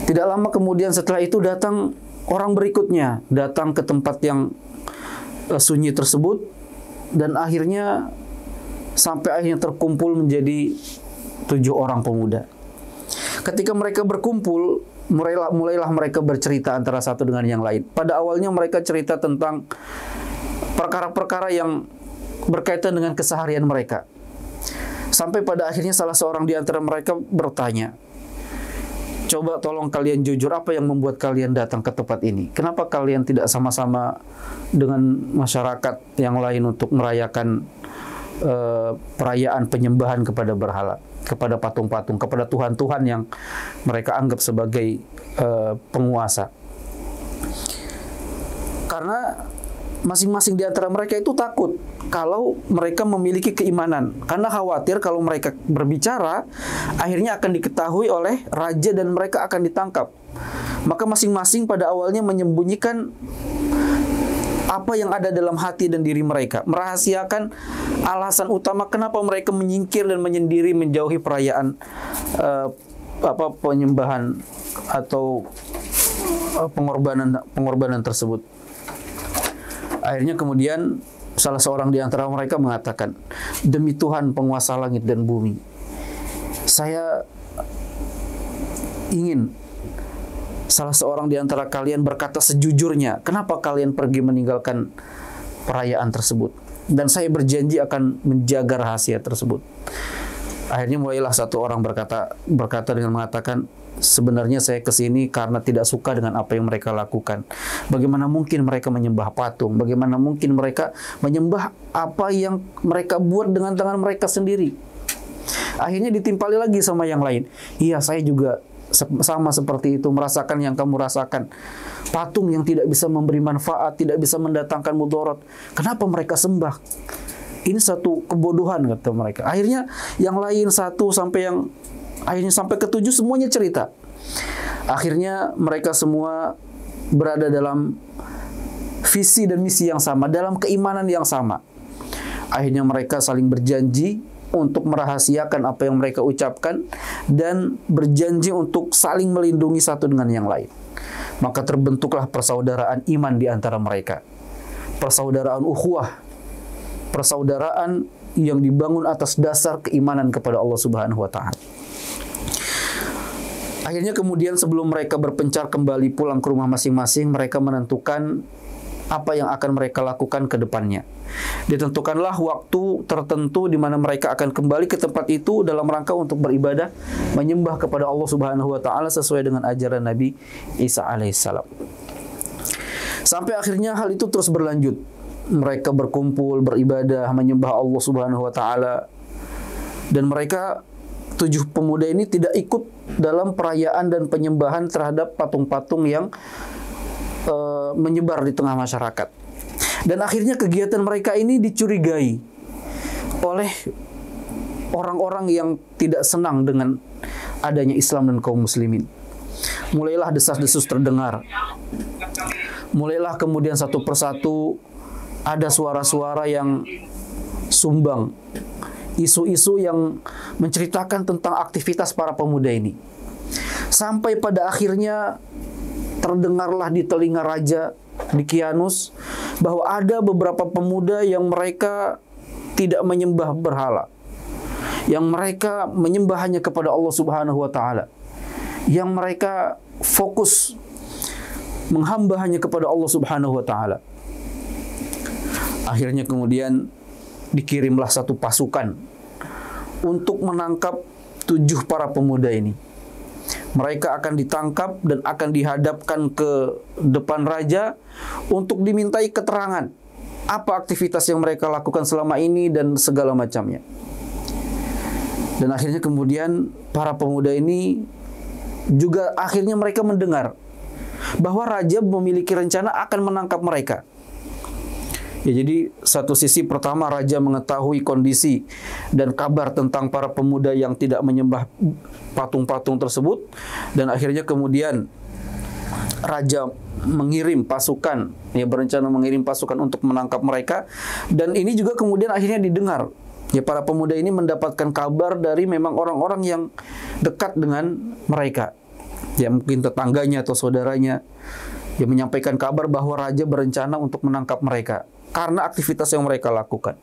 Tidak lama kemudian setelah itu datang orang berikutnya, datang ke tempat yang sunyi tersebut, dan akhirnya sampai akhirnya terkumpul menjadi 7 orang pemuda. Ketika mereka berkumpul, mulailah mereka bercerita antara satu dengan yang lain. Pada awalnya mereka cerita tentang perkara-perkara yang berkaitan dengan keseharian mereka. Sampai pada akhirnya salah seorang di antara mereka bertanya, "Coba tolong kalian jujur, apa yang membuat kalian datang ke tempat ini? Kenapa kalian tidak sama-sama dengan masyarakat yang lain untuk merayakan perayaan penyembahan kepada berhala, kepada patung-patung, kepada tuhan-tuhan yang mereka anggap sebagai penguasa?" Karena masing-masing di antara mereka itu takut kalau mereka memiliki keimanan, karena khawatir kalau mereka berbicara akhirnya akan diketahui oleh raja dan mereka akan ditangkap. Maka masing-masing pada awalnya menyembunyikan apa yang ada dalam hati dan diri mereka, merahasiakan alasan utama kenapa mereka menyingkir dan menyendiri menjauhi perayaan penyembahan atau pengorbanan tersebut. Akhirnya kemudian salah seorang di antara mereka mengatakan, "Demi Tuhan penguasa langit dan bumi, saya ingin salah seorang di antara kalian berkata sejujurnya, kenapa kalian pergi meninggalkan perayaan tersebut? Dan saya berjanji akan menjaga rahasia tersebut." Akhirnya mulailah satu orang berkata dengan mengatakan, "Sebenarnya saya kesini karena tidak suka dengan apa yang mereka lakukan. Bagaimana mungkin mereka menyembah patung? Bagaimana mungkin mereka menyembah apa yang mereka buat dengan tangan mereka sendiri?" Akhirnya ditimpali lagi sama yang lain. "Iya, saya juga sama seperti itu, merasakan yang kamu rasakan. Patung yang tidak bisa memberi manfaat, tidak bisa mendatangkan mudarat. Kenapa mereka sembah? Ini satu kebodohan," kata mereka. Akhirnya yang lain satu sampai ke 7 semuanya cerita. Akhirnya mereka semua berada dalam visi dan misi yang sama, dalam keimanan yang sama. Akhirnya mereka saling berjanji untuk merahasiakan apa yang mereka ucapkan dan berjanji untuk saling melindungi satu dengan yang lain. Maka terbentuklah persaudaraan iman di antara mereka. Persaudaraan ukhuwah, persaudaraan yang dibangun atas dasar keimanan kepada Allah Subhanahu wa taala. Akhirnya kemudian sebelum mereka berpencar kembali pulang ke rumah masing-masing, mereka menentukan apa yang akan mereka lakukan ke depannya. Ditentukanlah waktu tertentu di mana mereka akan kembali ke tempat itu dalam rangka untuk beribadah, menyembah kepada Allah Subhanahu wa taala sesuai dengan ajaran Nabi Isa alaihissalam. Sampai akhirnya hal itu terus berlanjut. Mereka berkumpul, beribadah, menyembah Allah Subhanahu wa taala. Dan mereka 7 pemuda ini tidak ikut dalam perayaan dan penyembahan terhadap patung-patung yang menyebar di tengah masyarakat. Dan akhirnya kegiatan mereka ini dicurigai oleh orang-orang yang tidak senang dengan adanya Islam dan kaum muslimin. Mulailah desas-desus terdengar. Mulailah kemudian satu persatu ada suara-suara yang sumbang, isu-isu yang menceritakan tentang aktivitas para pemuda ini. Sampai pada akhirnya terdengarlah di telinga raja Dikianus bahwa ada beberapa pemuda yang mereka tidak menyembah berhala, yang mereka menyembah hanya kepada Allah Subhanahu wa taala, yang mereka fokus menghamba hanya kepada Allah Subhanahu wa taala. Akhirnya kemudian dikirimlah satu pasukan untuk menangkap 7 para pemuda ini. Mereka akan ditangkap dan akan dihadapkan ke depan raja untuk dimintai keterangan apa aktivitas yang mereka lakukan selama ini dan segala macamnya. Dan akhirnya kemudian para pemuda ini juga akhirnya mereka mendengar bahwa raja memiliki rencana akan menangkap mereka. Ya, jadi satu sisi pertama raja mengetahui kondisi dan kabar tentang para pemuda yang tidak menyembah patung-patung tersebut, dan akhirnya kemudian raja mengirim pasukan, ya berencana mengirim pasukan untuk menangkap mereka. Dan ini juga kemudian akhirnya didengar. Ya, para pemuda ini mendapatkan kabar dari memang orang-orang yang dekat dengan mereka. Ya, mungkin tetangganya atau saudaranya yang menyampaikan kabar bahwa raja berencana untuk menangkap mereka karena aktivitas yang mereka lakukan.